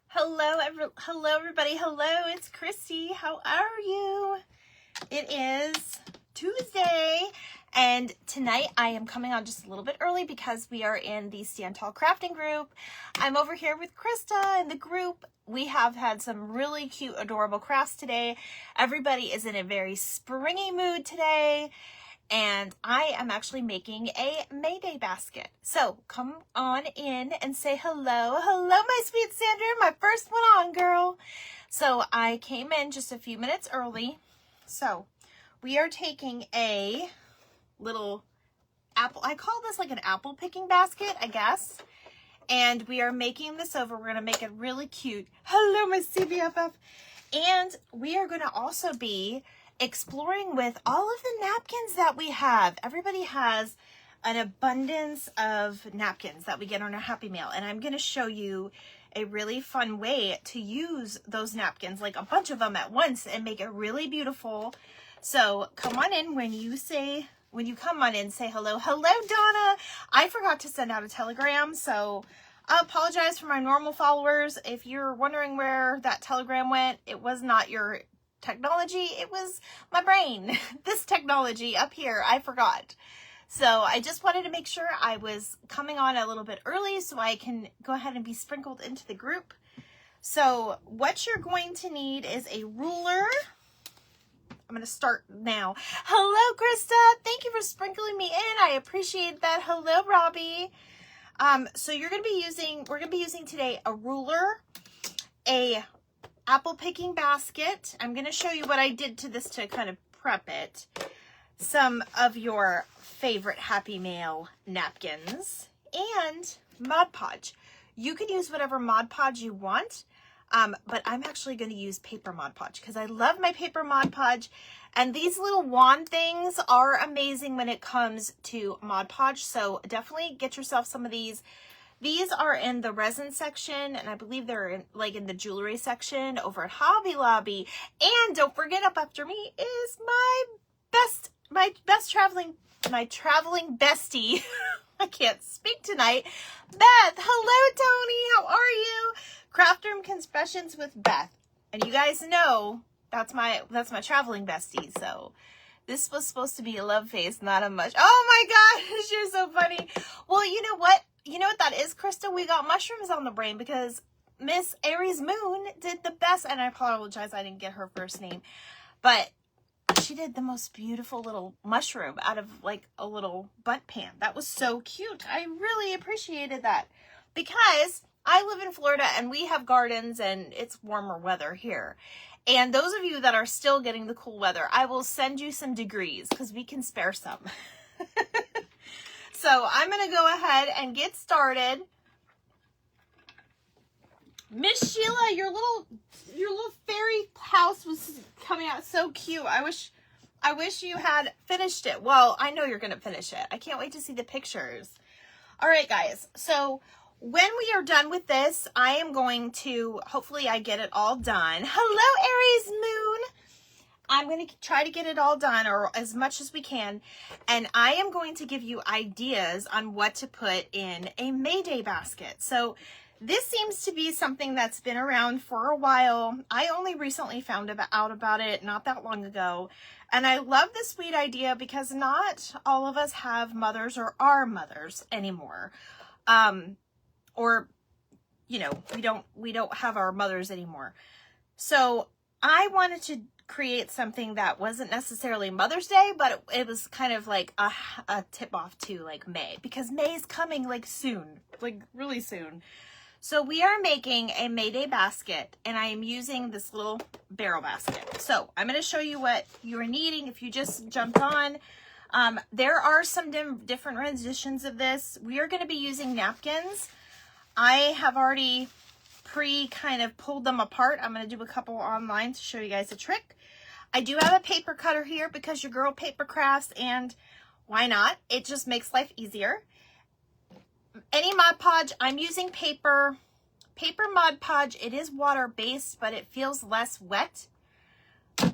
Hello everybody. Hello, it's Christy. How are you? It is Tuesday, and tonight I am coming on just a little bit early because we are in the Stand Tall crafting group. I'm over here with Krista in the group. We have had some really cute, adorable crafts today. Everybody is in a very springy mood today. And I am actually making a Mayday basket. So come on in and say hello. Hello, my sweet Sandra, my first one on, girl. So I came in just a few minutes early. So we are taking a little apple. I call this like an apple picking basket, I guess. And we are making this over. We're going to make it really cute. Hello, my CBFF. And we are going to also be exploring with all of the napkins that we have. Everybody has an abundance of napkins that we get on our Happy Mail, and I'm going to show you a really fun way to use those napkins, like a bunch of them at once, and make it really beautiful. So come on in. When you come on in, say hello. Hello, Donna. I forgot to send out a telegram, so I apologize for my normal followers. If you're wondering where that telegram went, it was not your technology, it was my brain. This technology up here, I forgot. So I just wanted to make sure I was coming on a little bit early so I can go ahead and be sprinkled into the group. So what you're going to need is a ruler. I'm going to start now. Hello, Krista. Thank you for sprinkling me in. I appreciate that. Hello, Robbie. So we're going to be using today a ruler, a apple picking basket. I'm going to show you what I did to this to kind of prep it. Some of your favorite Happy Mail napkins and Mod Podge. You can use whatever Mod Podge you want, but I'm actually going to use paper Mod Podge because I love my paper Mod Podge. And these little wand things are amazing when it comes to Mod Podge. So definitely get yourself some of these. These are in the resin section, and I believe they're in the jewelry section over at Hobby Lobby. And don't forget, up after me is my traveling bestie. I can't speak tonight. Beth, hello, Tony. How are you? Craft Room Confessions with Beth, and you guys know that's my traveling bestie. So this was supposed to be a love face, not a mush. Oh my gosh, you're so funny. Well, you know what? You know what that is, Krista? We got mushrooms on the brain because Miss Aries Moon did the best, and I apologize I didn't get her first name, but she did the most beautiful little mushroom out of like a little butt pan. That was so cute. I really appreciated that because I live in Florida and we have gardens and it's warmer weather here. And those of you that are still getting the cool weather, I will send you some degrees because we can spare some. So I'm going to go ahead and get started. Miss Sheila, your little fairy house was coming out so cute. I wish you had finished it. Well, I know you're going to finish it. I can't wait to see the pictures. All right, guys. So when we are done with this, I am going to, hopefully I get it all done. Hello, Aries Moon. I'm going to try to get it all done, or as much as we can, and I am going to give you ideas on what to put in a Mayday basket. So this seems to be something that's been around for a while. I only recently found out about it not that long ago, and I love this sweet idea because not all of us have mothers or are mothers anymore. Or, you know, we don't have our mothers anymore. So I wanted to create something that wasn't necessarily Mother's Day, but it was kind of like a tip off to like May, because May is coming like soon, like really soon. So we are making a Mayday basket, and I am using this little barrel basket. So I'm going to show you what you're needing if you just jumped on. There are some different renditions of this. We are going to be using napkins. I have already kind of pulled them apart. I'm going to do a couple online to show you guys a trick. I do have a paper cutter here because your girl paper crafts, and why not? It just makes life easier. Any Mod Podge, I'm using paper Mod Podge. It is water based, but it feels less wet.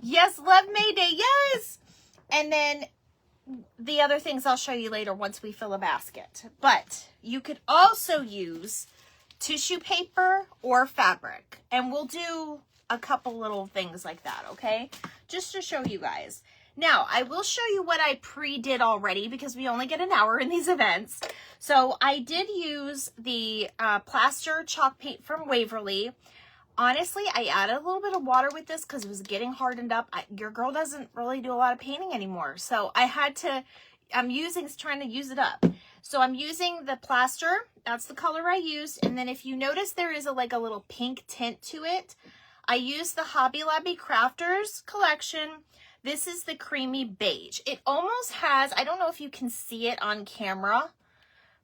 Yes, love Mayday, yes! And then the other things I'll show you later once we fill a basket. But you could also use tissue paper or fabric. And we'll do a couple little things like that, okay? Just to show you guys. Now, I will show you what I pre-did already because we only get an hour in these events. So I did use the plaster chalk paint from Waverly. Honestly, I added a little bit of water with this because it was getting hardened up. Your girl doesn't really do a lot of painting anymore. So I had to, trying to use it up. So I'm using the plaster. That's the color I used. And then if you notice, there is like a little pink tint to it. I used the Hobby Lobby Crafters collection. This is the creamy beige. It almost has, I don't know if you can see it on camera,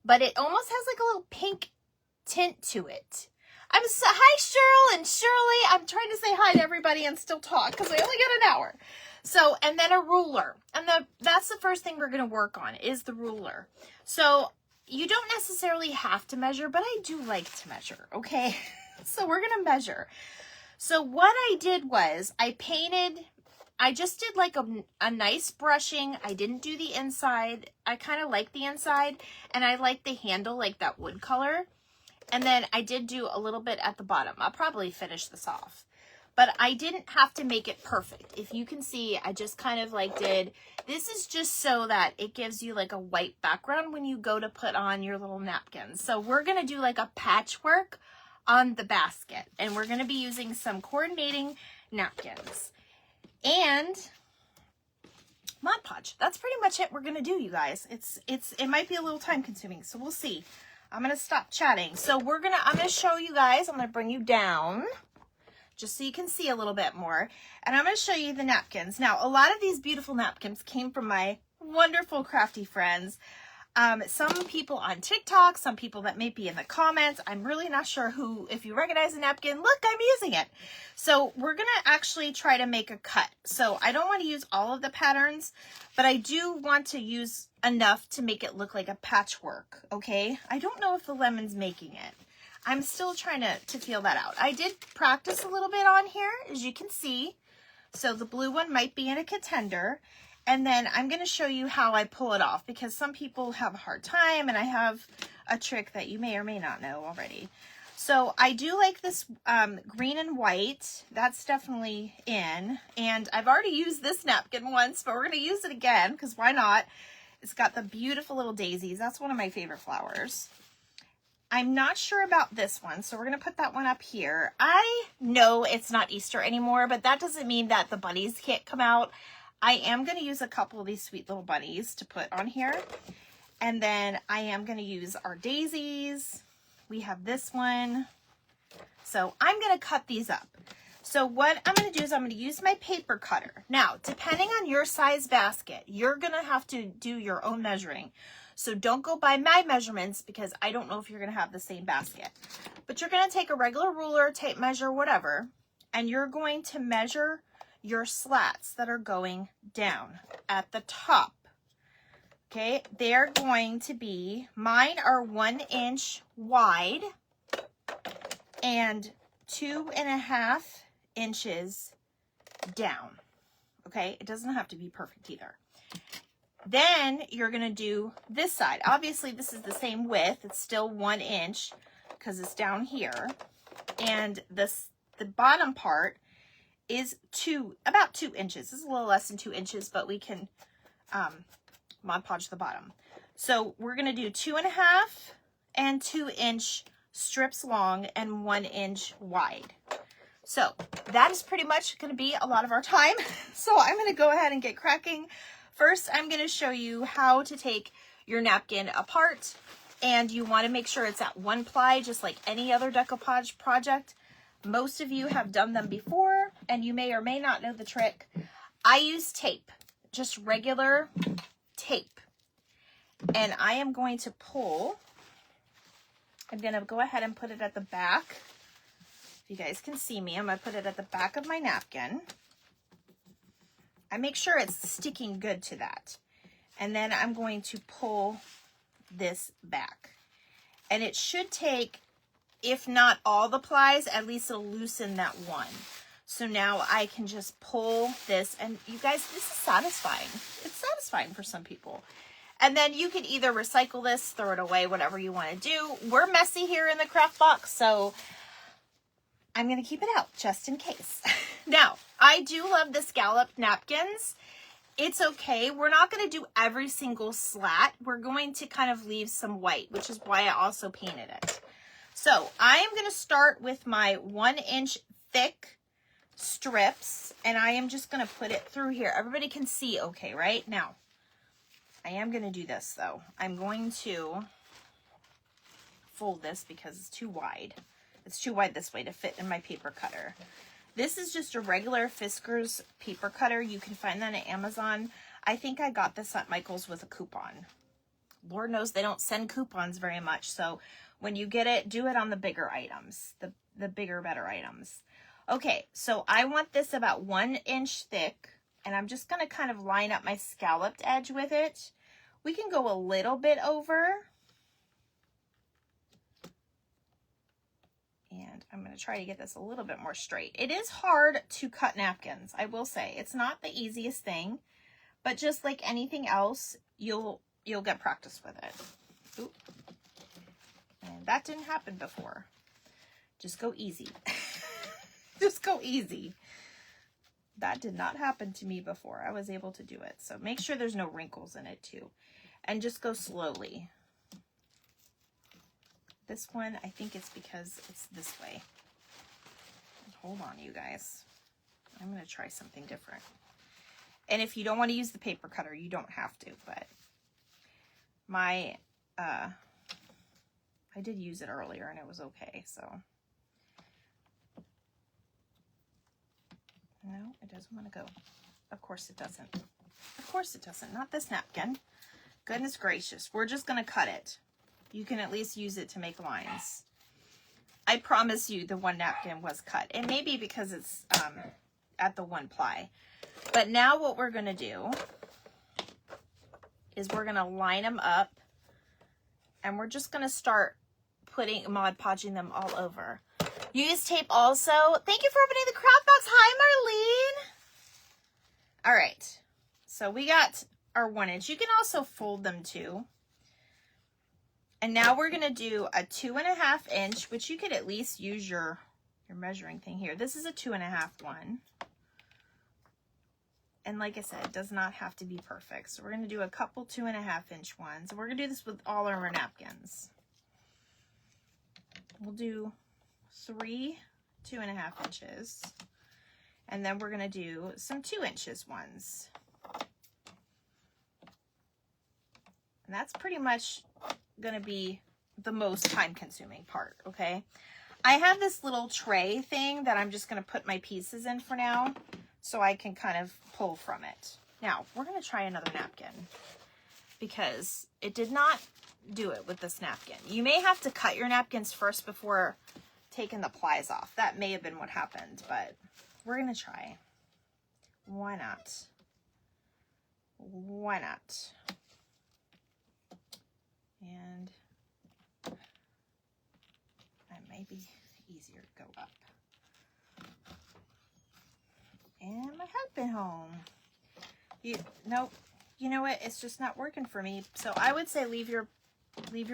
but it almost has like a little pink tint to it. Hi Cheryl and Shirley. I'm trying to say hi to everybody and still talk because I only got an hour. So, and then a ruler. And that's the first thing we're going to work on is the ruler. So you don't necessarily have to measure, but I do like to measure, okay? So we're going to measure. So what I did was I just did like a nice brushing. I didn't do the inside. I kind of like the inside and I like the handle, like that wood color. And then I did do a little bit at the bottom. I'll probably finish this off. But I didn't have to make it perfect. If you can see, I just kind of like this is just so that it gives you like a white background when you go to put on your little napkins. So we're going to do like a patchwork on the basket. And we're going to be using some coordinating napkins. And Mod Podge. That's pretty much it we're going to do, you guys. It might be a little time consuming, so we'll see. I'm going to stop chatting. So I'm going to show you guys. I'm going to bring you down just so you can see a little bit more. And I'm going to show you the napkins. Now, a lot of these beautiful napkins came from my wonderful crafty friends. Some people on TikTok, some people that may be in the comments. I'm really not sure who, if you recognize the napkin, look, I'm using it. So we're going to actually try to make a cut. So I don't want to use all of the patterns, but I do want to use enough to make it look like a patchwork, okay? I don't know if the lemon's making it. I'm still trying to feel that out. I did practice a little bit on here, as you can see. So the blue one might be in a contender. And then I'm going to show you how I pull it off because some people have a hard time and I have a trick that you may or may not know already. So I do like this green and white. That's definitely in. And I've already used this napkin once, but we're going to use it again because why not? It's got the beautiful little daisies. That's one of my favorite flowers. I'm not sure about this one, so we're going to put that one up here. I know it's not Easter anymore, but that doesn't mean that the bunnies can't come out. I am going to use a couple of these sweet little bunnies to put on here. And then I am going to use our daisies. We have this one. So I'm going to cut these up. So what I'm going to do is I'm going to use my paper cutter. Now, depending on your size basket, you're going to have to do your own measuring. So don't go by my measurements because I don't know if you're going to have the same basket. But you're going to take a regular ruler, tape measure, whatever, and you're going to measure your slats that are going down at the top. Okay, they're going to be, mine are 1 inch wide and 2.5 inches down. Okay, it doesn't have to be perfect either. Then you're going to do this side. Obviously, this is the same width. It's still 1 inch because it's down here. And the bottom part is about 2 inches. This is a little less than 2 inches, but we can Mod Podge the bottom. So we're going to do 2.5 and 2 inch strips long and 1 inch wide. So that is pretty much going to be a lot of our time. So I'm going to go ahead and get cracking. First, I'm going to show you how to take your napkin apart, and you want to make sure it's at 1 ply, just like any other decoupage project. Most of you have done them before, and you may or may not know the trick. I use tape, just regular tape. And I am going to pull. I'm going to go ahead and put it at the back. If you guys can see me, I'm going to put it at the back of my napkin. I make sure it's sticking good to that. And then I'm going to pull this back. And it should take, if not all the plies, at least it'll loosen that one. So now I can just pull this, and you guys, this is satisfying. It's satisfying for some people. And then you can either recycle this, throw it away, whatever you want to do. We're messy here in the craft box, so I'm going to keep it out just in case. Now, I do love the scalloped napkins. It's okay. We're not going to do every single slat. We're going to kind of leave some white, which is why I also painted it. So I am going to start with my 1-inch thick strips, and I am just going to put it through here. Everybody can see okay, right? Now, I am going to do this though. I'm going to fold this because it's too wide. It's too wide this way to fit in my paper cutter. This is just a regular Fiskars paper cutter. You can find that at Amazon. I think I got this at Michael's with a coupon. Lord knows they don't send coupons very much. So when you get it, do it on the bigger items, the bigger, better items. Okay, so I want this about 1 inch thick, and I'm just going to kind of line up my scalloped edge with it. We can go a little bit over. And I'm going to try to get this a little bit more straight. It is hard to cut napkins, I will say. It's not the easiest thing, but just like anything else, you'll get practice with it. Oop. And that didn't happen before. Just go easy. Just go easy. That did not happen to me before. I was able to do it. So make sure there's no wrinkles in it too. And just go slowly. This one, I think it's because it's this way. Hold on, you guys. I'm going to try something different. And if you don't want to use the paper cutter, you don't have to, but my, I did use it earlier and it was okay, so. No, it doesn't want to go. Of course it doesn't. Of course it doesn't. Not this napkin. Goodness gracious. We're just going to cut it. You can at least use it to make lines. I promise you the one napkin was cut. It may be because it's at the 1 ply. But now what we're going to do is we're going to line them up. And we're just going to start putting Mod Podging them all over. Use tape also. Thank you for opening the craft box. Hi, Marlene. All right. So we got our 1 inch. You can also fold them too. And now we're going to do a 2.5 inch, which you could at least use your measuring thing here. This is a 2.5 one. And like I said, it does not have to be perfect. So we're going to do a couple 2.5 inch ones. We're going to do this with all of our napkins. We'll do 3 2.5 inches. And then we're going to do some 2 inches ones. And that's pretty much going to be the most time consuming part, okay? I have this little tray thing that I'm just going to put my pieces in for now so I can kind of pull from it. Now, we're going to try another napkin because it did not do it with this napkin. You may have to cut your napkins first before taking the plies off. That may have been what happened, but we're going to try. Why not? Why not? And that may be easier to go up. And my husband home. Nope. You know what? It's just not working for me. So I would say leave your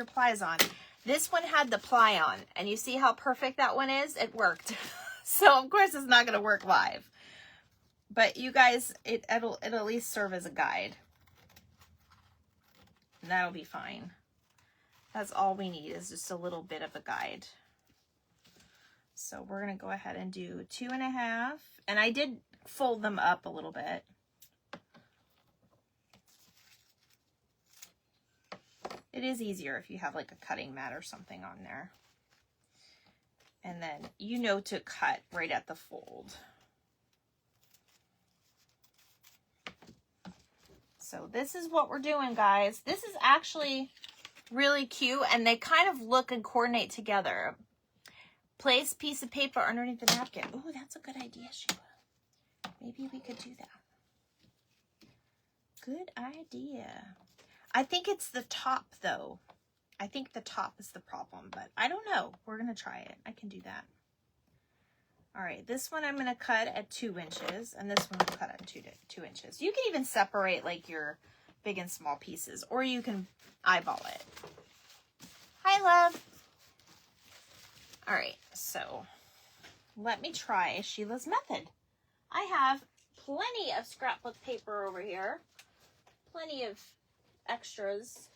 plies on. This one had the ply on, and you see how perfect that one is? It worked. So of course it's not going to work live. But you guys, it'll at least serve as a guide. And that'll be fine. That's all we need is just a little bit of a guide. So we're going to go ahead and do 2.5. And I did fold them up a little bit. It is easier if you have like a cutting mat or something on there. And then you know to cut right at the fold. So this is what we're doing, guys. This is actually really cute, and they kind of look and coordinate together. Place piece of paper underneath the napkin. Oh, that's a good idea, Sheila. Maybe we could do that. Good idea. I think it's the top, though. I think the top is the problem, but I don't know. We're going to try it. I can do that. All right, this one I'm going to cut at 2 inches, and this one I'll cut at 2 inches. You can even separate like your big and small pieces, or you can eyeball it. Hi, love. All right, so let me try Sheila's method. I have plenty of scrapbook paper over here, plenty of extras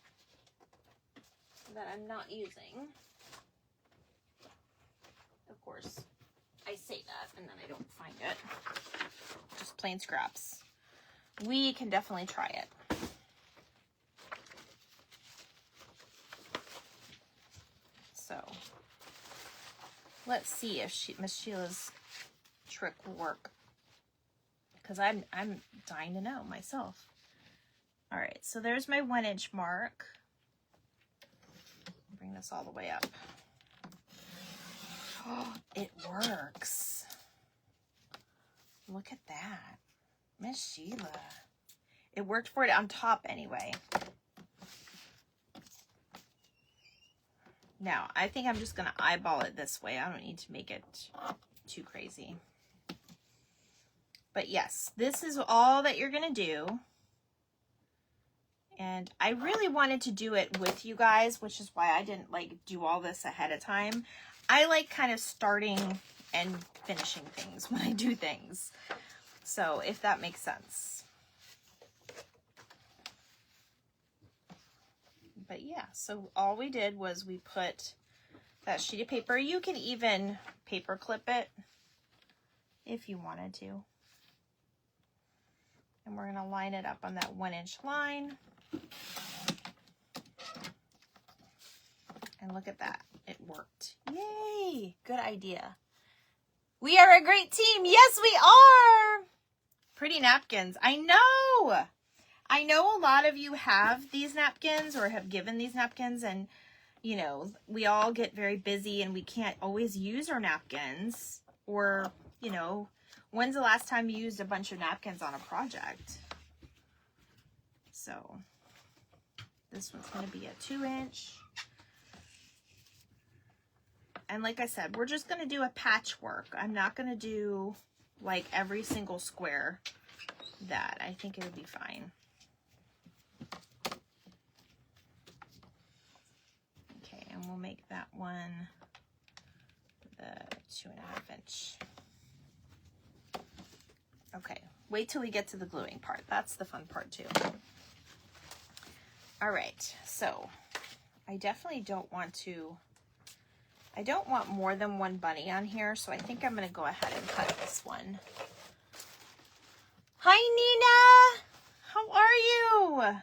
that I'm not using. Of course, I say that and then I don't find it. Just plain scraps. We can definitely try it. So let's see if Miss Sheila's trick will work, because I'm dying to know myself. All right, so there's my 1-inch mark. Bring this all the way up. Oh, it works. Look at that. Miss Sheila. It worked for it on top anyway. Now, I think I'm just going to eyeball it this way. I don't need to make it too crazy. But yes, this is all that you're going to do. And I really wanted to do it with you guys, which is why I didn't like do all this ahead of time. I like kind of starting and finishing things when I do things. So if that makes sense. But yeah, so all we did was we put that sheet of paper. You can even paper clip it if you wanted to. And we're going to line it up on that 1-inch line. And look at that. It worked. Yay! Good idea. We are a great team. Yes, we are. Pretty napkins. I know. I know a lot of you have these napkins or have given these napkins, and you know, we all get very busy and we can't always use our napkins. Or, you know, when's the last time you used a bunch of napkins on a project? So this one's going to be a 2-inch. And like I said, we're just going to do a patchwork. I'm not going to do like every single square that. I think it would be fine. Okay, and we'll make that one the 2.5-inch. Okay, wait till we get to the gluing part. That's the fun part too. All right, so I definitely don't want more than one bunny on here, so I think I'm going to go ahead and cut this one. Hi, Nina! How are you?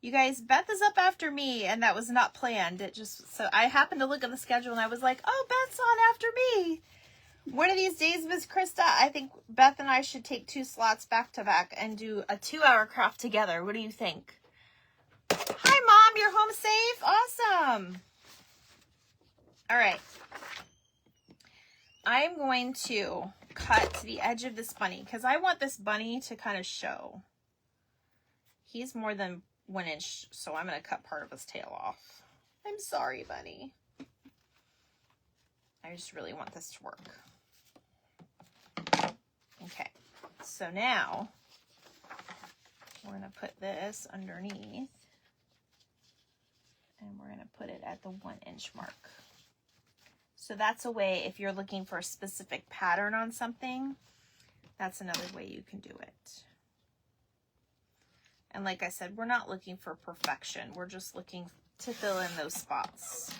You guys, Beth is up after me, and that was not planned. It just, so I happened to look at the schedule, and I was like, oh, Beth's on after me. One of these days, Miss Krista, I think Beth and I should take 2 slots back to back and do a 2-hour craft together. What do you think? Hi, Mom. You're home safe? Awesome. All right. I'm going to cut to the edge of this bunny because I want this bunny to kind of show. He's more than 1 inch, so I'm going to cut part of his tail off. I'm sorry, bunny. I just really want this to work. Okay, so now we're going to put this underneath, and we're going to put it at the 1-inch mark. So that's a way, if you're looking for a specific pattern on something, that's another way you can do it. And like I said, we're not looking for perfection. We're just looking to fill in those spots.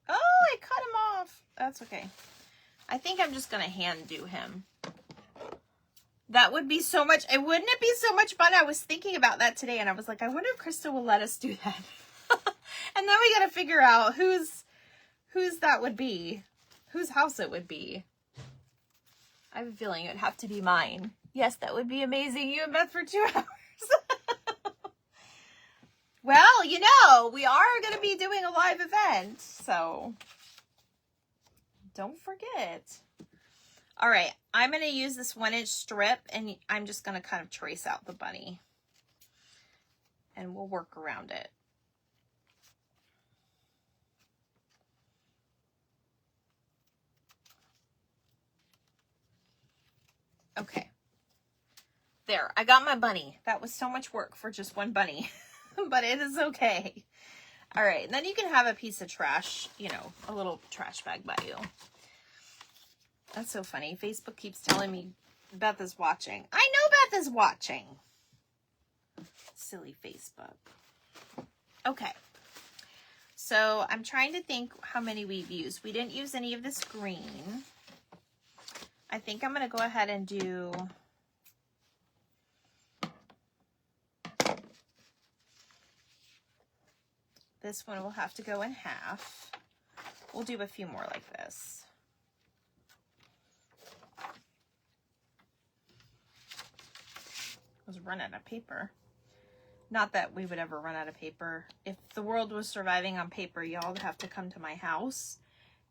Oh, I cut him off. That's okay. I think I'm just going to hand do him. That would be so much, wouldn't it be so much fun? I was thinking about that today, and I was like, I wonder if Krista will let us do that. And then we got to figure out whose that would be, whose house it would be. I have a feeling it would have to be mine. Yes, that would be amazing. You and Beth for 2 hours. Well, you know, we are going to be doing a live event, so don't forget. All right, I'm going to use this 1-inch strip, and I'm just going to kind of trace out the bunny, and we'll work around it. Okay, There, I got my bunny. That was so much work for just one bunny, but it is okay. All right, and then you can have a piece of trash, you know, a little trash bag by you. That's so funny. Facebook keeps telling me Beth is watching. I know Beth is watching. Silly Facebook. Okay. So I'm trying to think how many we've used. We didn't use any of this green. I think I'm going to go ahead and do this one. Will have to go in half. We'll do a few more like this. I was running out of paper. Not that we would ever run out of paper. If the world was surviving on paper, y'all would have to come to my house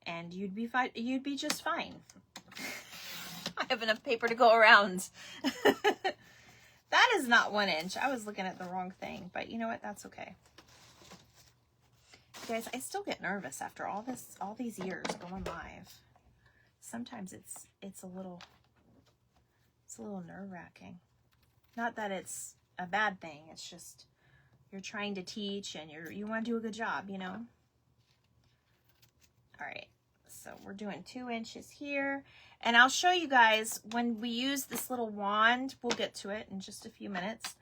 and you'd be fine. You'd be just fine. I have enough paper to go around. That is not 1 inch. I was looking at the wrong thing, but you know what? That's okay. You guys, I still get nervous after all these years going live. Sometimes it's a little nerve-wracking. Not that it's a bad thing. It's just you're trying to teach and you want to do a good job, you know? All right. So we're doing 2 inches here. And I'll show you guys when we use this little wand, we'll get to it in just a few minutes,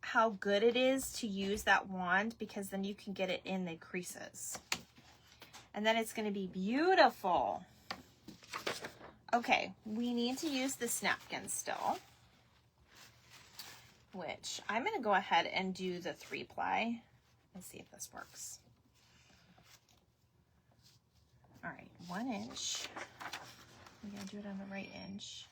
how good it is to use that wand, because then you can get it in the creases. And then it's going to be beautiful. Okay, we need to use this napkin still, which I'm going to go ahead and do the 3-ply. Let's see if this works. All right, 1 inch. I'm going to do it on the right inch.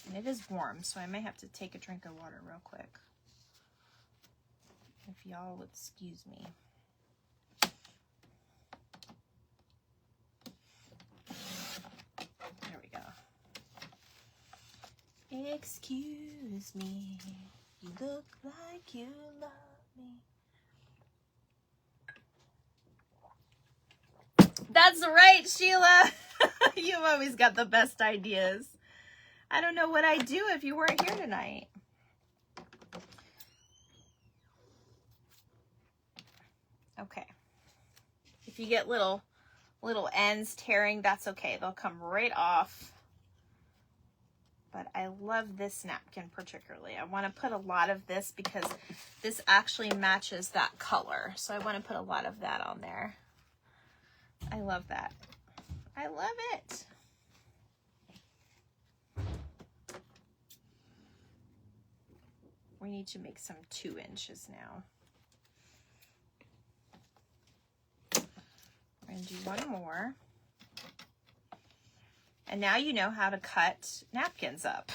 And it is warm, so I may have to take a drink of water real quick. If y'all would excuse me. There we go. Excuse me, you look like you love me. That's right, Sheila. You've always got the best ideas. I don't know what I'd do if you weren't here tonight. Okay. If you get little ends tearing, that's okay. They'll come right off. But I love this napkin particularly. I want to put a lot of this because this actually matches that color. So I want to put a lot of that on there. I love that. I love it. We need to make some 2 inches now. We're going to do one more. And now you know how to cut napkins up.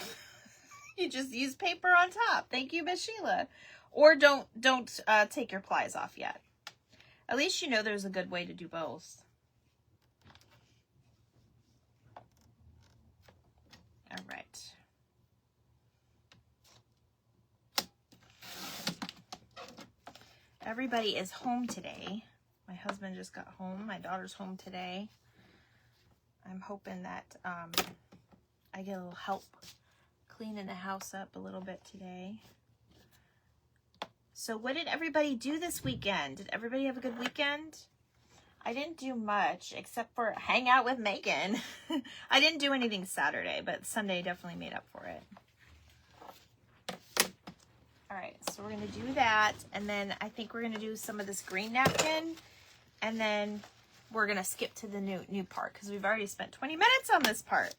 You just use paper on top. Thank you, Miss Sheila. Or don't take your plies off yet. At least you know there's a good way to do both. All right. Everybody is home today. My husband just got home. My daughter's home today. I'm hoping that I get a little help cleaning the house up a little bit today. So what did everybody do this weekend? Did everybody have a good weekend? I didn't do much except for hang out with Megan. I didn't do anything Saturday, but Sunday definitely made up for it. All right, so we're going to do that, and then I think we're going to do some of this green napkin, and then we're going to skip to the new part because we've already spent 20 minutes on this part.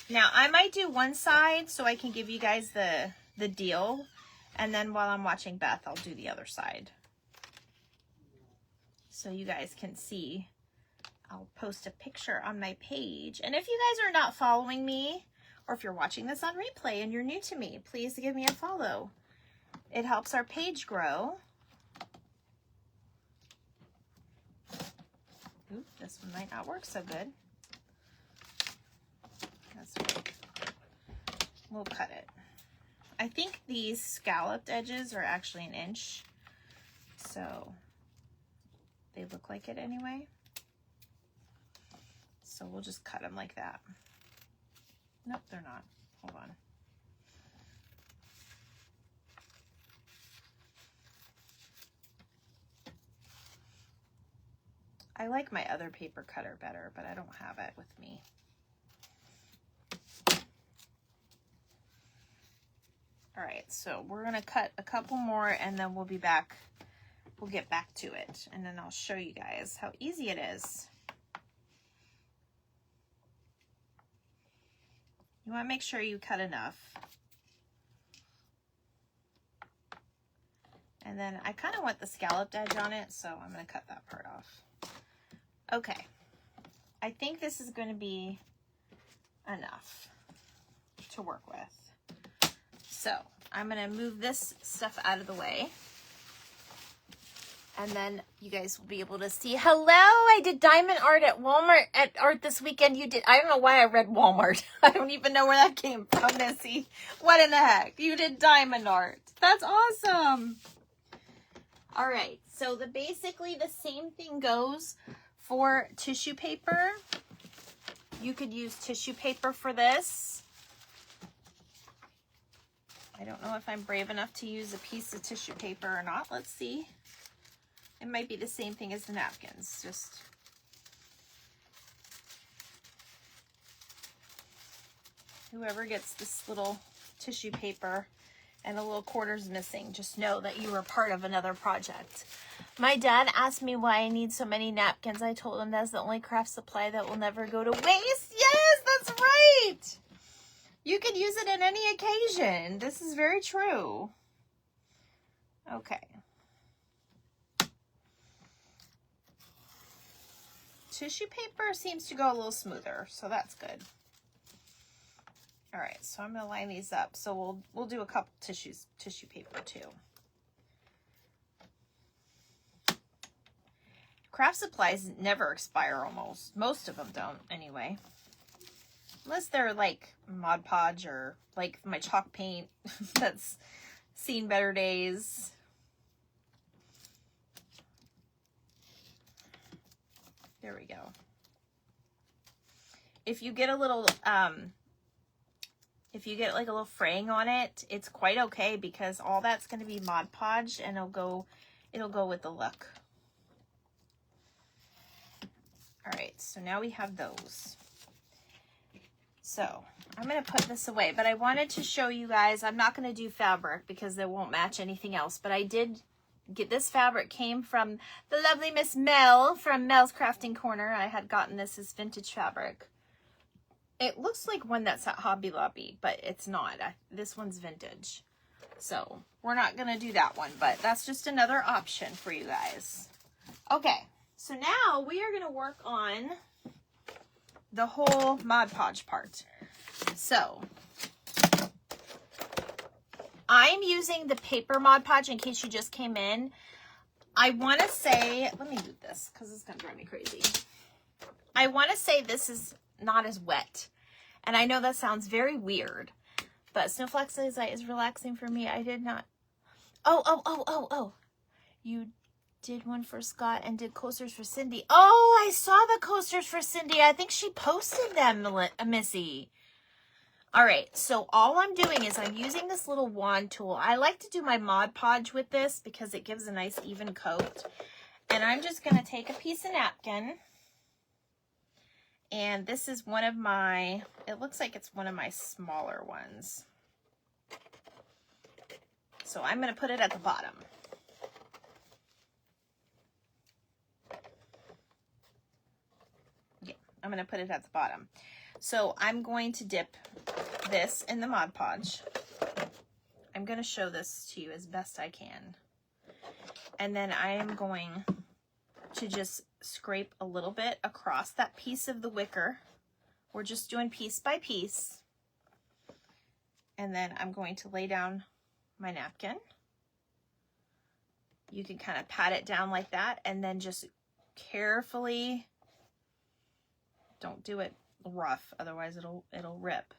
Now, I might do one side so I can give you guys the deal, and then while I'm watching Beth, I'll do the other side. So you guys can see. I'll post a picture on my page. And if you guys are not following me, or if you're watching this on replay and you're new to me, please give me a follow. It helps our page grow. Ooh, this one might not work so good. That's okay. We'll cut it. I think these scalloped edges are actually 1 inch. So they look like it anyway. So we'll just cut them like that. Nope, they're not. Hold on. I like my other paper cutter better, but I don't have it with me. All right, so we're gonna cut a couple more and then we'll be back. We'll get back to it and then I'll show you guys how easy it is. You wanna make sure you cut enough. And then I kind of want the scalloped edge on it, so I'm gonna cut that part off. Okay, I think this is gonna be enough to work with. So I'm gonna move this stuff out of the way. And then you guys will be able to see. Hello, I did diamond art at Walmart at art this weekend. You did. I don't know why I read Walmart. I don't even know where that came from, Missy. What in the heck? You did diamond art. That's awesome. All right, so basically the same thing goes for tissue paper. You could use tissue paper for this. I don't know if I'm brave enough to use a piece of tissue paper or not. Let's see. It might be the same thing as the napkins, just whoever gets this little tissue paper and a little quarter's missing, just know that you were part of another project. My dad asked me why I need so many napkins. I told him that's the only craft supply that will never go to waste. Yes, that's right. You could use it in any occasion. This is very true. Okay. Tissue paper seems to go a little smoother, so that's good. All right, so I'm gonna line these up. So we'll do a couple tissue paper too. Craft supplies never expire almost. Most of them don't anyway. Unless they're like Mod Podge or like my chalk paint that's seen better days. There we go. If you get a little, if you get like a little fraying on it, it's quite okay because all that's going to be Mod Podge and it'll go with the look. All right, so now we have those. So I'm going to put this away, but I wanted to show you guys, I'm not going to do fabric because they won't match anything else, but I did get this fabric came from the lovely Miss Mel from Mel's Crafting Corner. I had gotten this as vintage fabric. It looks like one that's at Hobby Lobby, but it's not. This one's vintage. So we're not going to do that one, but that's just another option for you guys. Okay, so now we are going to work on the whole Mod Podge part. So I'm using the paper Mod Podge in case you just came in. I want to say, let me do this because it's going to drive me crazy. I want to say this is not as wet. And I know that sounds very weird, but Snowflakes is relaxing for me. I did not. Oh. You did one for Scott and did coasters for Cindy. Oh, I saw the coasters for Cindy. I think she posted them, Missy. All right, so all I'm doing is I'm using this little wand tool. I like to do my Mod Podge with this because it gives a nice even coat. And I'm just going to take a piece of napkin. And this is one of my, it looks like it's one of my smaller ones. So I'm going to put it at the bottom. Yeah, I'm going to put it at the bottom. So I'm going to dip this in the Mod Podge. I'm going to show this to you as best I can. And then I am going to just scrape a little bit across that piece of the wicker. We're just doing piece by piece. And then I'm going to lay down my napkin. You can kind of pat it down like that and then just carefully, don't do it rough, otherwise it'll rip.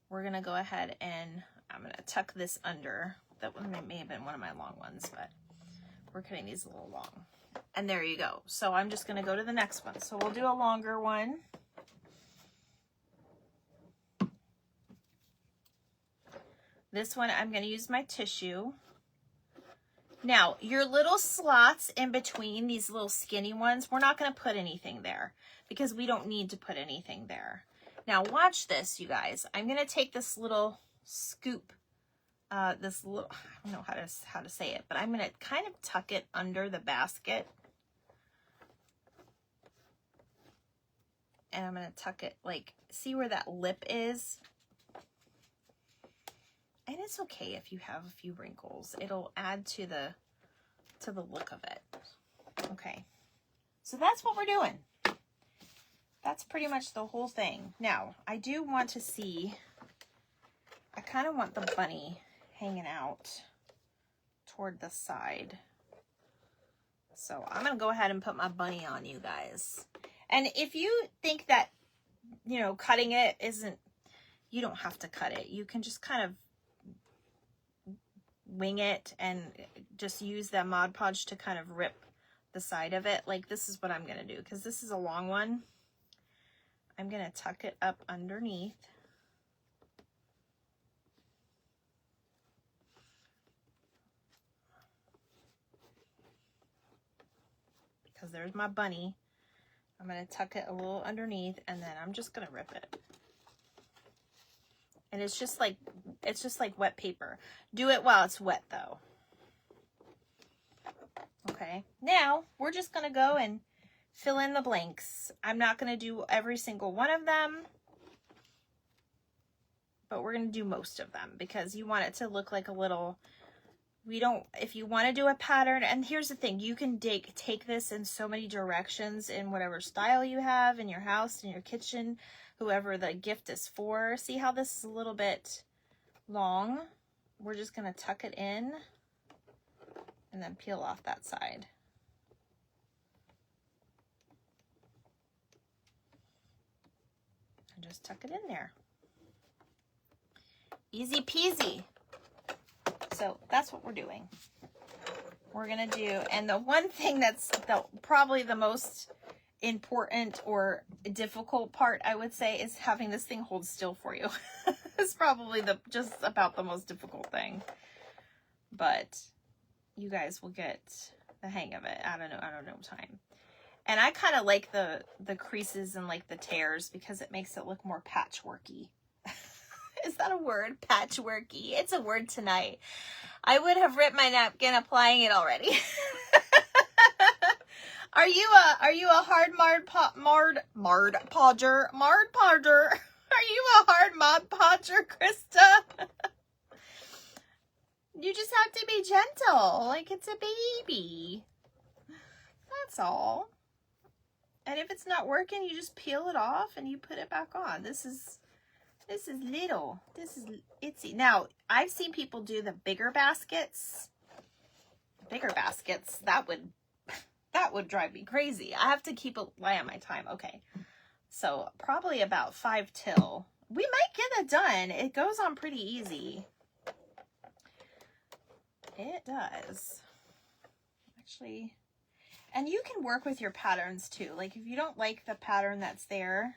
We're gonna go ahead and I'm gonna tuck this under. That one may have been one of my long ones, but we're cutting these a little long. And there you go. So I'm just going to go to the next one. So we'll do a longer one. This one, I'm going to use my tissue. Now, your little slots in between these little skinny ones, we're not going to put anything there because we don't need to put anything there. Now, watch this, you guys. I'm going to take this little scoop, this little, I don't know how to say it, but I'm going to kind of tuck it under the basket. And I'm going to tuck it, like, see where that lip is? And it's okay if you have a few wrinkles. It'll add to the look of it. Okay. So that's what we're doing. That's pretty much the whole thing. Now, I do want to see, I kind of want the bunny hanging out toward the side. So I'm going to go ahead and put my bunny on, you guys. And if you think that, you know, cutting it isn't, you don't have to cut it. You can just kind of wing it and just use that Mod Podge to kind of rip the side of it. Like, this is what I'm going to do because this is a long one. I'm going to tuck it up underneath. Because there's my bunny. I'm going to tuck it a little underneath and then I'm just going to rip it. And it's just like wet paper. Do it while it's wet though. Okay. Now we're just going to go and fill in the blanks. I'm not going to do every single one of them, but we're going to do most of them because you want it to look like a little, if you want to do a pattern, and here's the thing, you can take this in so many directions in whatever style you have in your house, in your kitchen, whoever the gift is for. See how this is a little bit long? We're just going to tuck it in and then peel off that side. And just tuck it in there. Easy peasy. So that's what we're doing. We're going to do, and the one thing that's probably the most important or difficult part, I would say, is having this thing hold still for you. It's probably just about the most difficult thing, but you guys will get the hang of it. I don't know time. And I kind of like the creases and like the tears because it makes it look more patchworky. Is that a word? Patchworky. It's a word tonight. I would have ripped my napkin applying it already. Are you a hard Mod Podger? Are you a hard Mod Podger, Krista? You just have to be gentle, like it's a baby. That's all. And if it's not working, you just peel it off and you put it back on. This is little. This is itsy. Now, I've seen people do the bigger baskets. Bigger baskets, that would drive me crazy. I have to keep an eye on my time. Okay. So probably about 5 till. We might get it done. It goes on pretty easy. It does. Actually, and you can work with your patterns too. Like if you don't like the pattern that's there,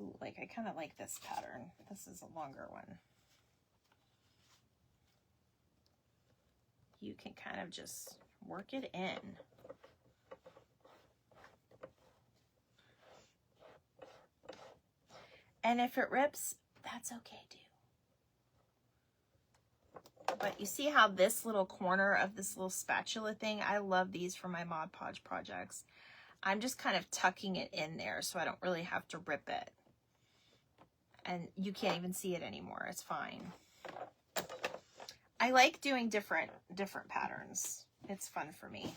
ooh, like I kind of like this pattern. This is a longer one. You can kind of just work it in. And if it rips, that's okay too. But you see how this little corner of this little spatula thing, I love these for my Mod Podge projects. I'm just kind of tucking it in there so I don't really have to rip it. And you can't even see it anymore. It's fine. I like doing different patterns. It's fun for me.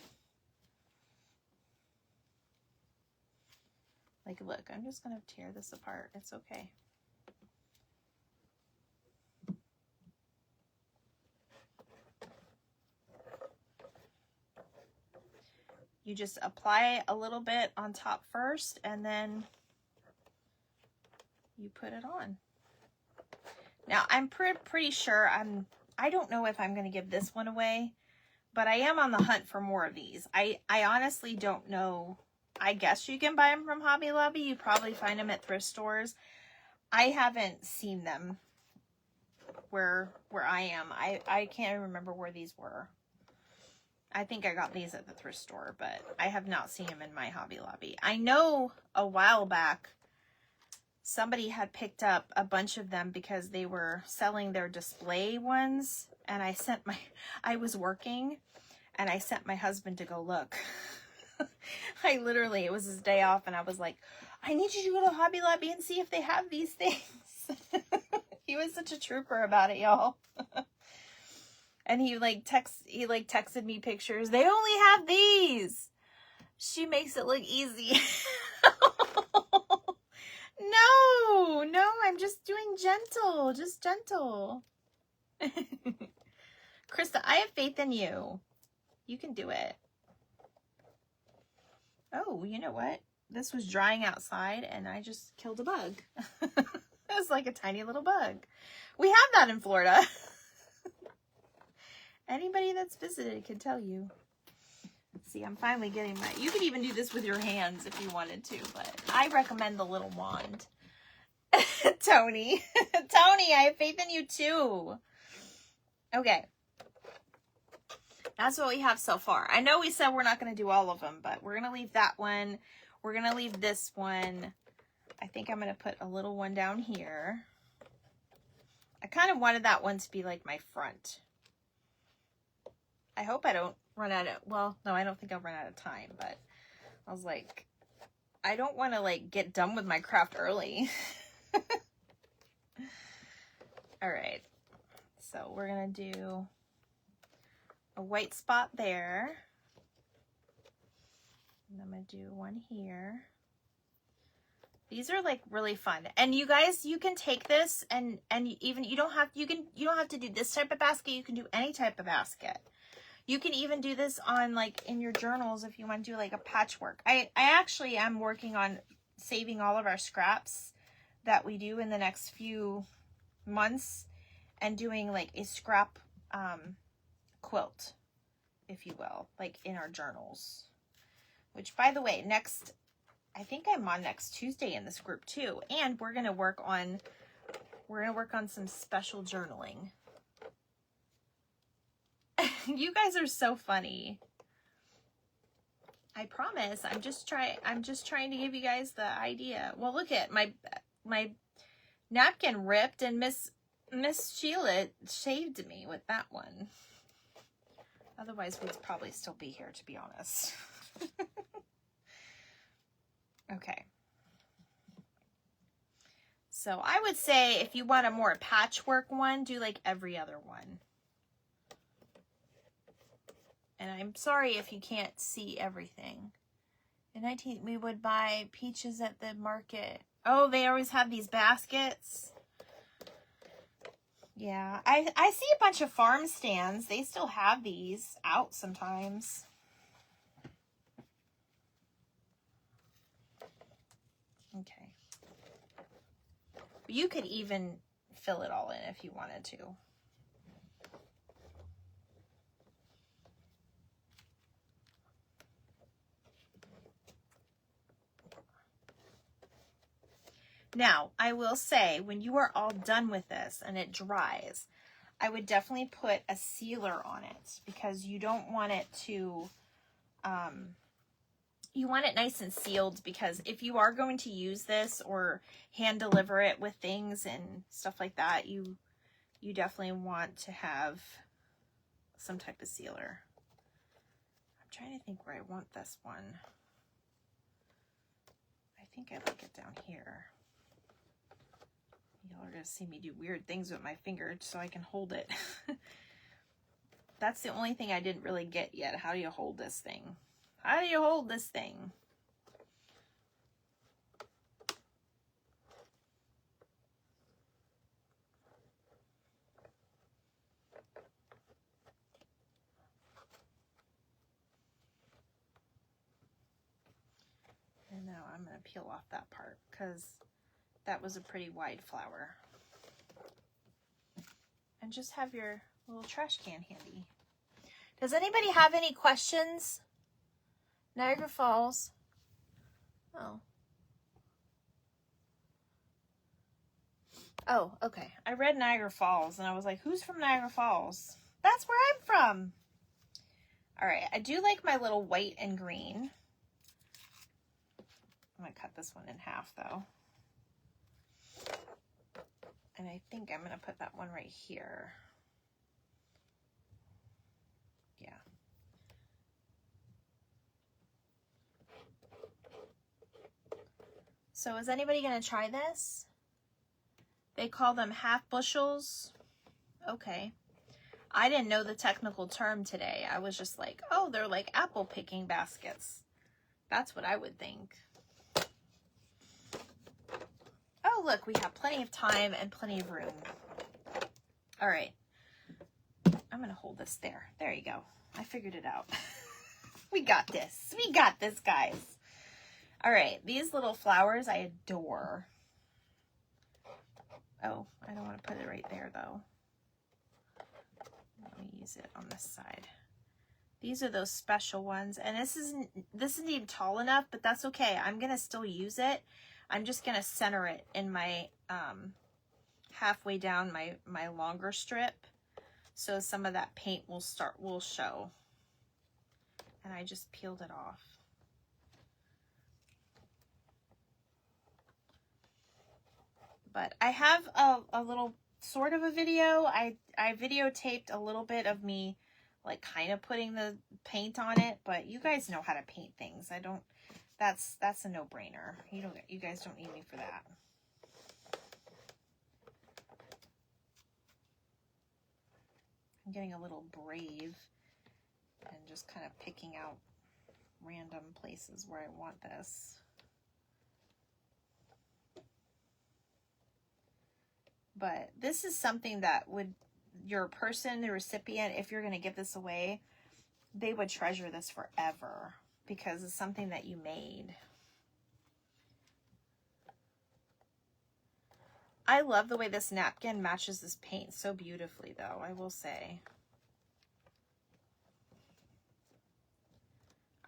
Like, look, I'm just going to tear this apart. It's okay. You just apply a little bit on top first, and then you put it on. Now, I'm pretty sure I don't know if I'm going to give this one away, but I am on the hunt for more of these. I honestly don't know. I guess you can buy them from Hobby Lobby. You probably find them at thrift stores. I haven't seen them where I am. I can't remember where these were. I think I got these at the thrift store, but I have not seen them in my Hobby Lobby. I know a while back somebody had picked up a bunch of them because they were selling their display ones, and I was working and I sent my husband to go look. It was his day off, and I was like, I need you to go to Hobby Lobby and see if they have these things. He was such a trooper about it, y'all. And he texted me pictures. They only have these. She makes it look easy. No, I'm just doing gentle. Just gentle. Krista, I have faith in you. You can do it. Oh, you know what? This was drying outside and I just killed a bug. It was like a tiny little bug. We have that in Florida. Anybody that's visited can tell you. See, I'm finally getting my... You could even do this with your hands if you wanted to, but I recommend the little wand. Tony. Tony, I have faith in you too. Okay. That's what we have so far. I know we said we're not going to do all of them, but we're going to leave that one. We're going to leave this one. I think I'm going to put a little one down here. I kind of wanted that one to be like my front. I hope I don't run out of, well, no, I don't think I'll run out of time, but I was like, I don't want to like get done with my craft early. All right. So we're going to do a white spot there. And I'm going to do one here. These are like really fun. And you guys, you can take this and even you don't have to do this type of basket. You can do any type of basket. You can even do this on like in your journals if you want to do like a patchwork. I actually am working on saving all of our scraps that we do in the next few months and doing like a scrap quilt, if you will, like in our journals. Which, by the way, I think I'm on next Tuesday in this group too, and we're gonna work on some special journaling. You guys are so funny. I promise. I'm just trying to give you guys the idea. Well, look at my napkin ripped, and Miss Sheila shaved me with that one. Otherwise, we'd probably still be here, to be honest. Okay. So I would say if you want a more patchwork one, do like every other one. And I'm sorry if you can't see everything. In 19, we would buy peaches at the market. Oh, they always have these baskets. Yeah, I see a bunch of farm stands. They still have these out sometimes. Okay. You could even fill it all in if you wanted to. Now, I will say, when you are all done with this and it dries, I would definitely put a sealer on it because you don't want it to, you want it nice and sealed, because if you are going to use this or hand deliver it with things and stuff like that, you definitely want to have some type of sealer. I'm trying to think where I want this one. I think I like it down here. Y'all are going to see me do weird things with my finger so I can hold it. That's the only thing I didn't really get yet. How do you hold this thing? How do you hold this thing? And now I'm going to peel off that part because that was a pretty wide flower. And just have your little trash can handy. Does anybody have any questions? Niagara Falls. Oh. Oh, okay. I read Niagara Falls and I was like, who's from Niagara Falls? That's where I'm from. All right. I do like my little white and green. I'm going to cut this one in half though. And I think I'm going to put that one right here. Yeah. So is anybody going to try this? They call them half bushels. Okay. I didn't know the technical term today. I was just like, oh, they're like apple picking baskets. That's what I would think. Oh, look, we have plenty of time and plenty of room. All right. I'm going to hold this there. There you go. I figured it out. We got this. We got this, guys. All right. These little flowers I adore. Oh, I don't want to put it right there, though. Let me use it on this side. These are those special ones. And this isn't even tall enough, but that's okay. I'm going to still use it. I'm just going to center it in my halfway down my longer strip. So some of that paint will show. And I just peeled it off. But I have a little sort of a video. I videotaped a little bit of me like kind of putting the paint on it, but you guys know how to paint things. That's a no-brainer. You guys don't need me for that. I'm getting a little brave and just kind of picking out random places where I want this. But this is something that your person, the recipient, if you're going to give this away, they would treasure this forever because it's something that you made. I love the way this napkin matches this paint so beautifully, though, I will say.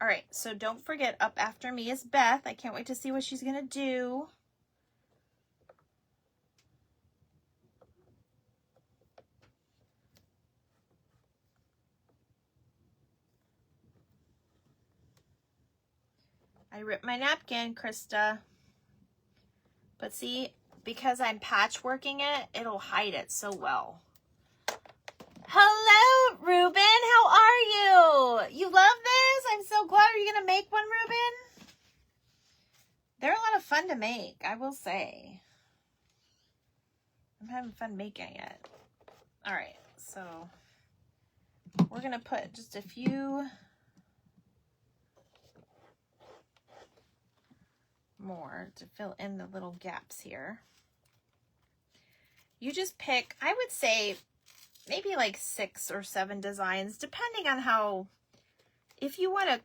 All right, so don't forget, up after me is Beth. I can't wait to see what she's going to do. I ripped my napkin, Krista. But see, because I'm patchworking it, it'll hide it so well. Hello, Ruben. How are you? You love this? I'm so glad. Are you going to make one, Ruben? They're a lot of fun to make, I will say. I'm having fun making it. All right, so we're going to put just a few more to fill in the little gaps here. You just pick, I would say, maybe like 6 or 7 designs, depending on how, if you want to,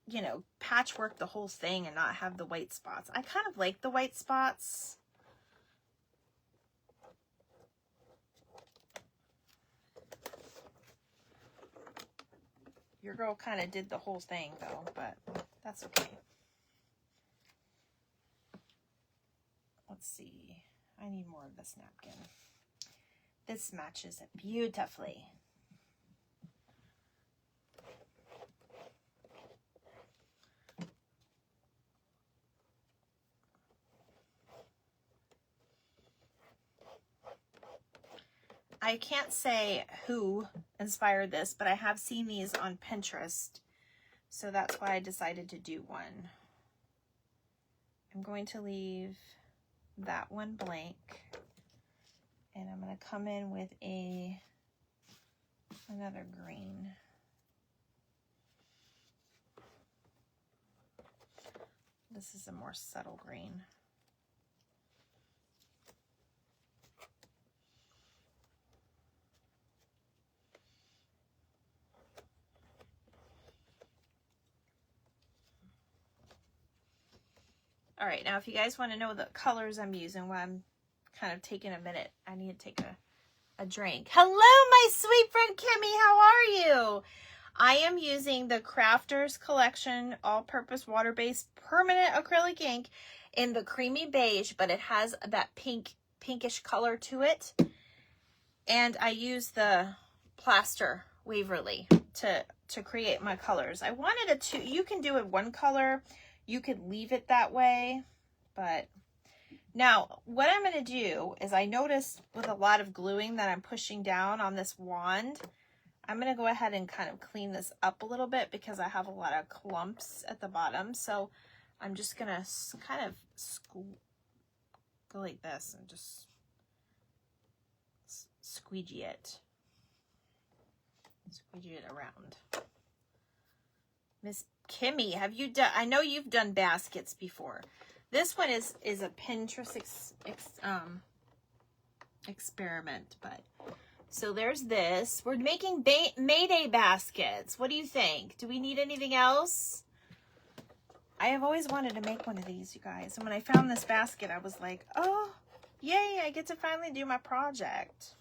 you know, patchwork the whole thing and not have the white spots. I kind of like the white spots. Your girl kind of did the whole thing though, but that's okay. Let's see. I need more of this napkin. This matches it beautifully. I can't say who inspired this, but I have seen these on Pinterest, so that's why I decided to do one. I'm going to leave that one blank, and I'm going to come in with another green. This is a more subtle green. All right, now if you guys want to know the colors I'm using while I'm kind of taking a minute, I need to take a drink. Hello, my sweet friend Kimmy, how are you? I am using the Crafters Collection all-purpose water-based permanent acrylic ink in the creamy beige, but it has that pinkish color to it. And I use the Plaster Waverly to create my colors. I wanted a two. You can do it one color. You could leave it that way. But now what I'm going to do is, I noticed with a lot of gluing that I'm pushing down on this wand, I'm going to go ahead and kind of clean this up a little bit because I have a lot of clumps at the bottom. So I'm just going to kind of go like this and just squeegee it. Squeegee it around. Miss Kimmy, have you done, I know you've done baskets before. This one is a Pinterest experiment, but so there's this. We're making Mayday baskets. What do you think? Do we need anything else? I have always wanted to make one of these, you guys. And when I found this basket, I was like, oh, yay, I get to finally do my project.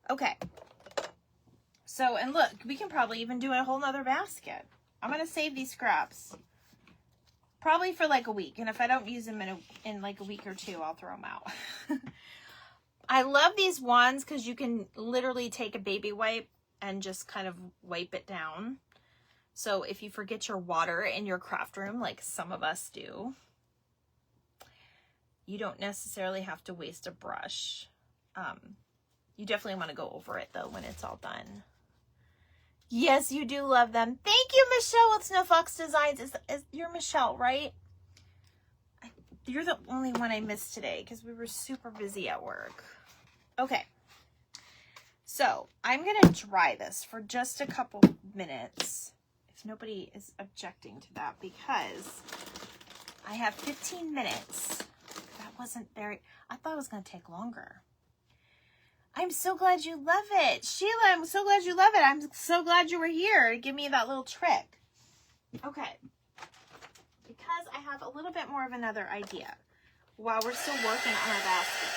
Okay. So, and look, we can probably even do a whole nother basket. I'm going to save these scraps probably for like a week. And if I don't use them in like a week or two, I'll throw them out. I love these wands because you can literally take a baby wipe and just kind of wipe it down. So if you forget your water in your craft room, like some of us do, you don't necessarily have to waste a brush. You definitely want to go over it though when it's all done. Yes, you do love them. Thank you, Michelle with Snow Fox Designs. You're Michelle, right? You're the only one I missed today because we were super busy at work. Okay. So I'm going to dry this for just a couple minutes, if nobody is objecting to that, because I have 15 minutes. That wasn't very, I thought it was going to take longer. I'm so glad you love it. Sheila, I'm so glad you love it. I'm so glad you were here to give me that little trick. Okay. Because I have a little bit more of another idea while we're still working on our basket.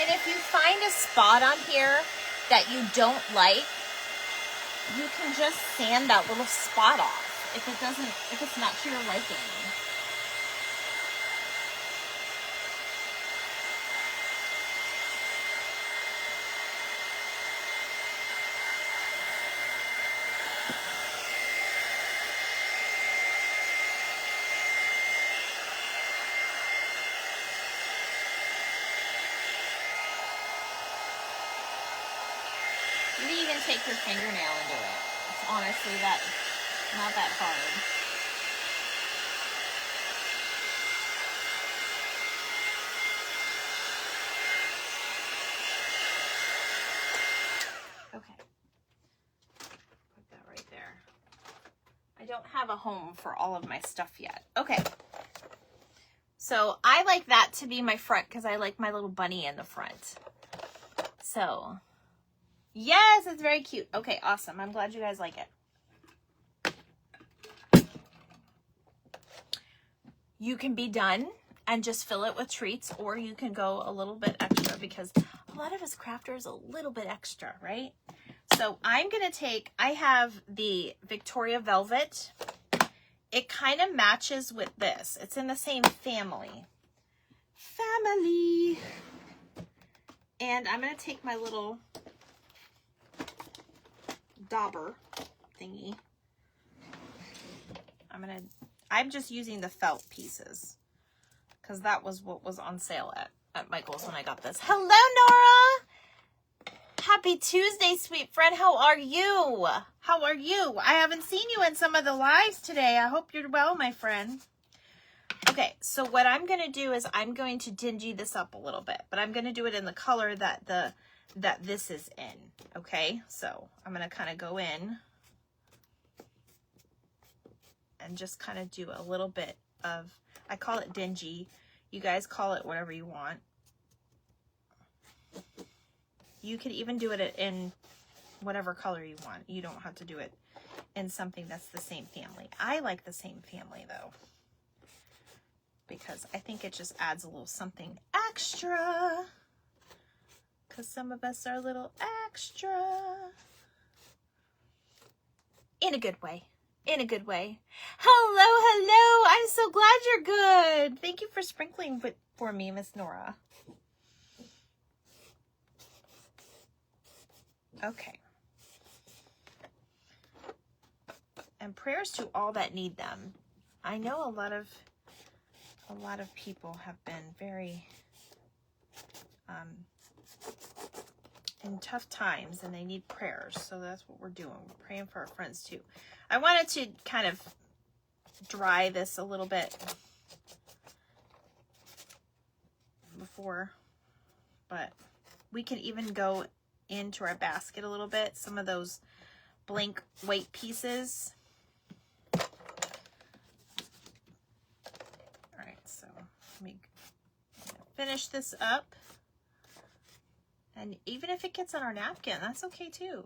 And if you find a spot on here that you don't like, you can just sand that little spot off if it's not to your liking. You can even take your fingernail into it. It's honestly not that hard. Okay. Put that right there. I don't have a home for all of my stuff yet. Okay. So I like that to be my front because I like my little bunny in the front. So yes, it's very cute. Okay, awesome. I'm glad you guys like it. You can be done and just fill it with treats, or you can go a little bit extra because a lot of us crafters a little bit extra, right? So I'm going to take, I have the Victoria Velvet. It kind of matches with this. It's in the same family. And I'm going to take my little dauber thingy. I'm just using the felt pieces because that was what was on sale at Michael's when I got this. Hello, Nora. Happy Tuesday, sweet friend. How are you? How are you? I haven't seen you in some of the lives today. I hope you're well, my friend. Okay, so what I'm going to do is I'm going to dingy this up a little bit, but I'm going to do it in the color that this is in. Okay, so I'm going to kind of go in and just kind of do a little bit of, I call it dingy. You guys call it whatever you want. You could even do it in whatever color you want. You don't have to do it in something that's the same family. I like the same family though, because I think it just adds a little something extra. Because some of us are a little extra. In a good way. In a good way. Hello, hello. I'm so glad you're good. Thank you for sprinkling for me, Miss Nora. Okay. And prayers to all that need them. I know a lot of people have been very in tough times and they need prayers. So that's what we're doing. We're praying for our friends too. I wanted to kind of dry this a little bit before, but we can even go into our basket a little bit. Some of those blank white pieces. All right, so let me finish this up. And even if it gets on our napkin, that's okay too.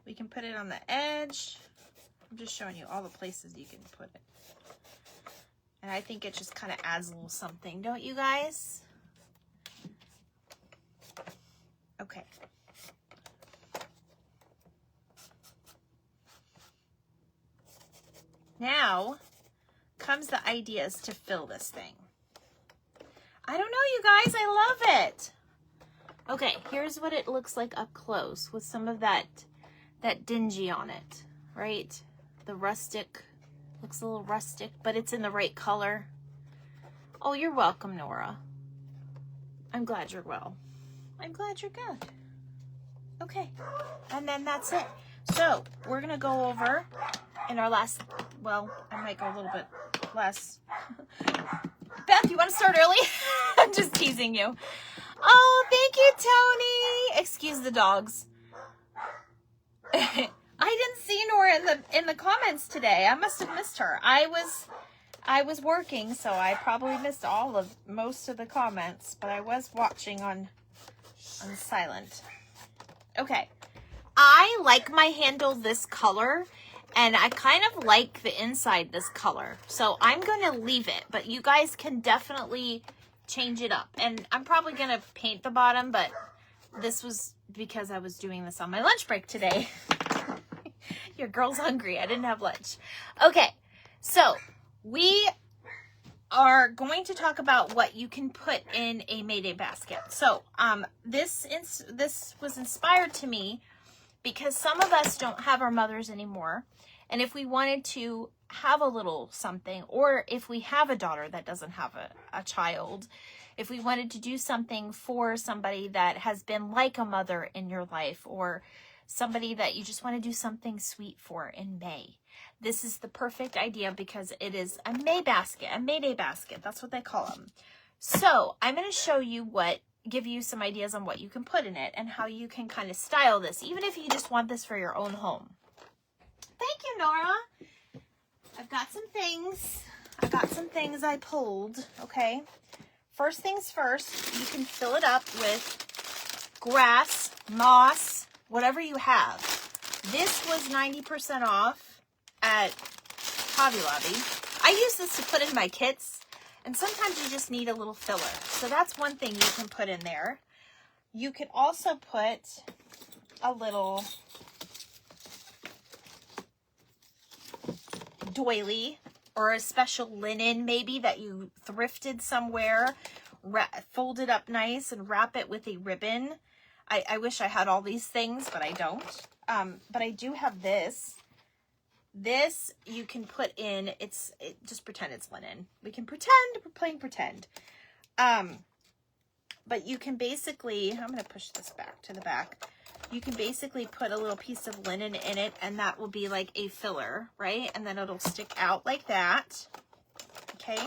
We can put it on the edge. I'm just showing you all the places you can put it. And I think it just kind of adds a little something, don't you guys? Okay. Now comes the ideas to fill this thing. I don't know, you guys, I love it. Okay, here's what it looks like up close with some of that dingy on it, right? The rustic, looks a little rustic, but it's in the right color. Oh, you're welcome, Nora. I'm glad you're well. I'm glad you're good. Okay, and then that's it. So we're gonna go over in our last, well, I might go a little bit less. Beth, you wanna start early? I'm just teasing you. Oh, thank you, Tony. Excuse the dogs. I didn't see Nora in the comments today. I must have missed her. I was working, so I probably missed most of the comments, but I was watching on silent. Okay. I like my handle this color, and I kind of like the inside this color. So I'm going to leave it, but you guys can definitely change it up. And I'm probably going to paint the bottom, but this was because I was doing this on my lunch break today. Your girl's hungry. I didn't have lunch. Okay, so we are going to talk about what you can put in a Mayday basket. So this was inspired to me because some of us don't have our mothers anymore. And if we wanted to have a little something, or if we have a daughter that doesn't have a child, if we wanted to do something for somebody that has been like a mother in your life, or somebody that you just want to do something sweet for in May, this is the perfect idea because it is a Mayday basket. That's what they call them. So I'm going to show you give you some ideas on what you can put in it and how you can kind of style this, even if you just want this for your own home. Thank you, Nora. I've got some things I pulled, okay? First things first, you can fill it up with grass, moss, whatever you have. This was 90% off at Hobby Lobby. I use this to put in my kits, and sometimes you just need a little filler. So that's one thing you can put in there. You could also put a little doily or a special linen maybe that you thrifted somewhere, fold it up nice and wrap it with a ribbon. I wish I had all these things, but I don't. But I do have this. This you can put in, just pretend it's linen. We can pretend, we're playing pretend. But you can basically, I'm going to push this back to the back. You can basically put a little piece of linen in it, and that will be like a filler, right? And then it'll stick out like that. Okay.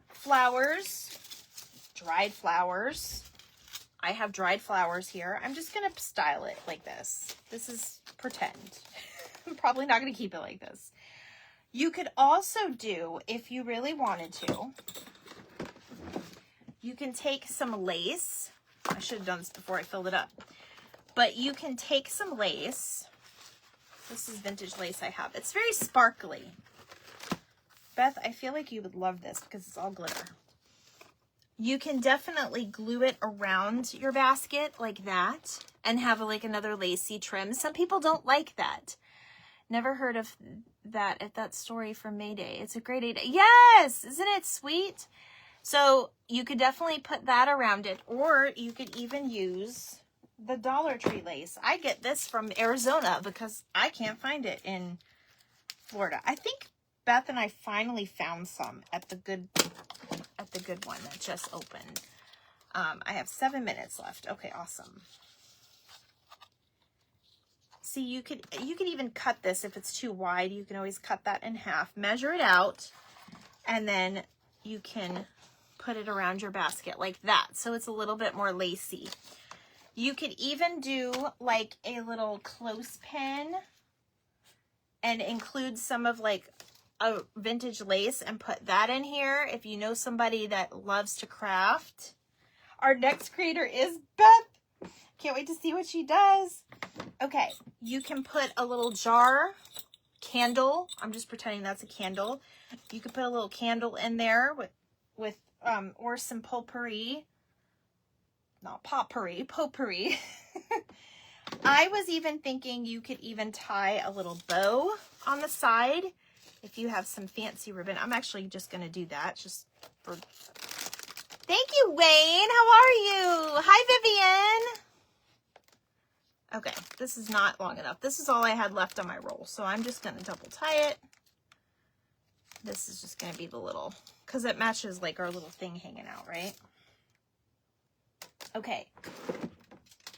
Flowers, dried flowers. I have dried flowers here. I'm just going to style it like this. This is pretend. I'm probably not going to keep it like this. You could also do, if you really wanted to, you can take some lace I should have done this before I filled it up. But you can take some lace. This is vintage lace I have. It's very sparkly. Beth, I feel like you would love this because it's all glitter. You can definitely glue it around your basket like that and have like another lacy trim. Some people don't like that. Never heard of that at that story from Mayday. It's a great idea. Yes! Isn't it sweet? So you could definitely put that around it, or you could even use the Dollar Tree lace. I get this from Arizona because I can't find it in Florida. I think Beth and I finally found some at the good one that just opened. I have 7 minutes left. Okay, awesome. See, you could even cut this if it's too wide. You can always cut that in half, measure it out, and then you can put it around your basket like that. So it's a little bit more lacy. You could even do like a little clothespin and include some of like a vintage lace and put that in here if you know somebody that loves to craft. Our next creator is Beth. Can't wait to see what she does. Okay, you can put a little jar candle. I'm just pretending that's a candle. You could put a little candle in there with or some potpourri. Not potpourri, potpourri. I was even thinking you could even tie a little bow on the side if you have some fancy ribbon. I'm actually just going to do that just for... Thank you, Wayne. How are you? Hi, Vivian. Okay, this is not long enough. This is all I had left on my roll, so I'm just going to double tie it. This is just going to be the little, because it matches like our little thing hanging out, right? Okay.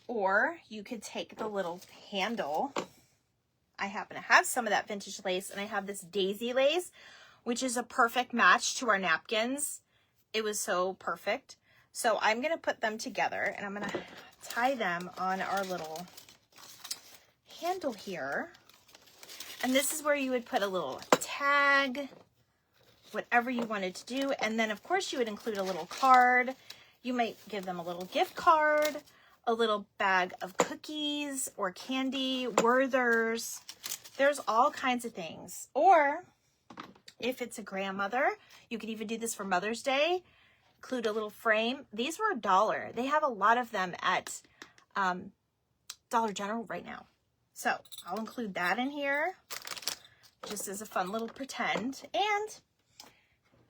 Or you could take the little handle. I happen to have some of that vintage lace, and I have this daisy lace, which is a perfect match to our napkins. It was so perfect. So I'm going to put them together, and I'm going to tie them on our little handle here. And this is where you would put a little tag, whatever you wanted to do. And then, of course, you would include a little card. You might give them a little gift card, a little bag of cookies or candy, Werther's. There's all kinds of things. Or if it's a grandmother, you could even do this for Mother's Day. Include a little frame. These were $1. They have a lot of them at Dollar General right now. So I'll include that in here just as a fun little pretend. And,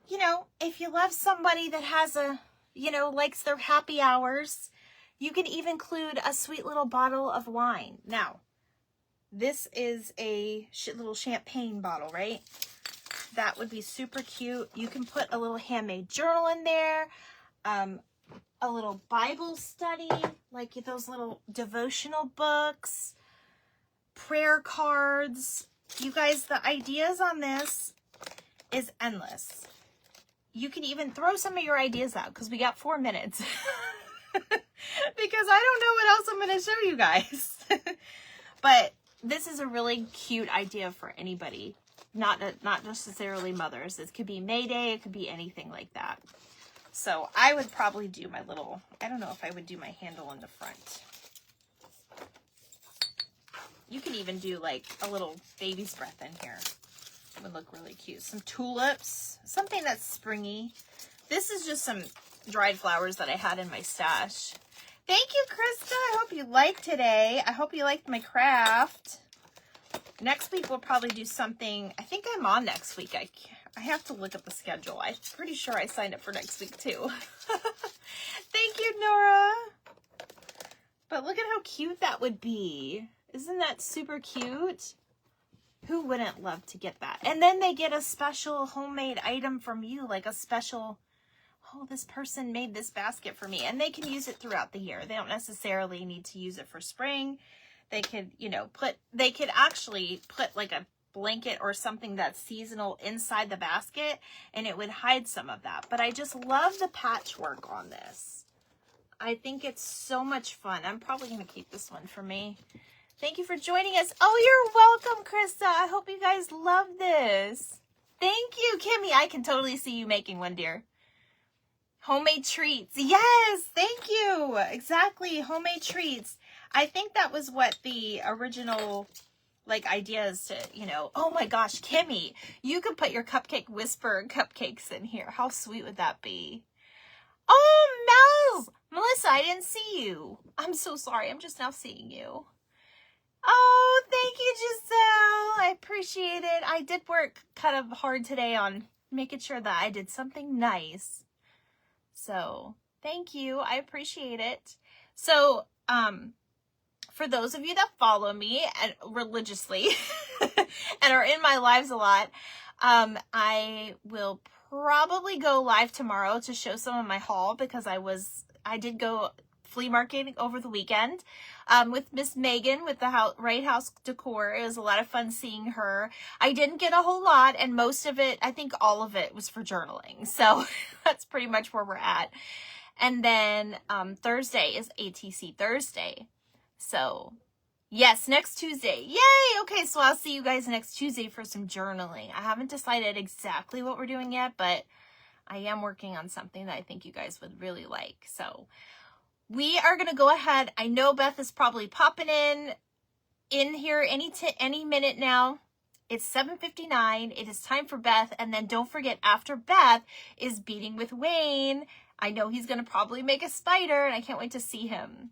you know, if you love somebody that has a, you know, likes their happy hours, you can even include a sweet little bottle of wine. Now, this is a little champagne bottle, right? That would be super cute. You can put a little handmade journal in there, a little Bible study, like those little devotional books, prayer cards. You guys, the ideas on this is endless. You can even throw some of your ideas out because we got 4 minutes. Because I don't know what else I'm going to show you guys. But this is a really cute idea for anybody. Not necessarily mothers. It could be Mayday. It could be anything like that. So I would probably do my little, I don't know if I would do my handle in the front. You can even do like a little baby's breath in here. It would look really cute. Some tulips, something that's springy. This is just some dried flowers that I had in my stash. Thank you, Krista. I hope you liked today. I hope you liked my craft. Next week, we'll probably do something. I think I'm on next week. I have to look at the schedule. I'm pretty sure I signed up for next week, too. Thank you, Nora. But look at how cute that would be. Isn't that super cute? Who wouldn't love to get that? And then they get a special homemade item from you, like a special, oh, this person made this basket for me. And they can use it throughout the year. They don't necessarily need to use it for spring. They could, you know, they could actually put like a blanket or something that's seasonal inside the basket, and it would hide some of that. But I just love the patchwork on this. I think it's so much fun. I'm probably going to keep this one for me. Thank you for joining us. Oh, you're welcome, Krista. I hope you guys love this. Thank you, Kimmy. I can totally see you making one, dear. Homemade treats. Yes, thank you. Exactly. Homemade treats. I think that was what the original like idea is to, you know, oh my gosh, Kimmy, you could put your cupcake whisperer cupcakes in here. How sweet would that be? Oh, Melissa, I didn't see you. I'm so sorry. I'm just now seeing you. Oh, thank you, Giselle. I appreciate it. I did work kind of hard today on making sure that I did something nice. So thank you. I appreciate it. So, for those of you that follow me and religiously and are in my lives a lot, I will probably go live tomorrow to show some of my haul because I did go flea marketing over the weekend with Miss Megan with the Right House Decor. It was a lot of fun seeing her. I didn't get a whole lot, and most of it, I think all of it was for journaling. So that's pretty much where we're at. And then Thursday is ATC Thursday. So yes, next Tuesday. Yay! Okay, so I'll see you guys next Tuesday for some journaling. I haven't decided exactly what we're doing yet, but I am working on something that I think you guys would really like. So we are going to go ahead. I know Beth is probably popping in here any minute now. It's 7:59. It is time for Beth. And then don't forget, after Beth is Beating with Wayne. I know he's going to probably make a spider, and I can't wait to see him.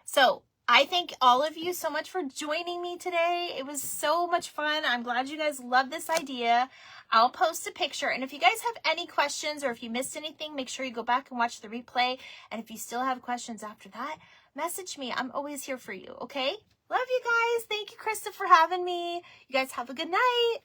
So I thank all of you so much for joining me today. It was so much fun. I'm glad you guys love this idea. I'll post a picture. And if you guys have any questions or if you missed anything, make sure you go back and watch the replay. And if you still have questions after that, message me. I'm always here for you, okay? Love you guys. Thank you, Krista, for having me. You guys have a good night.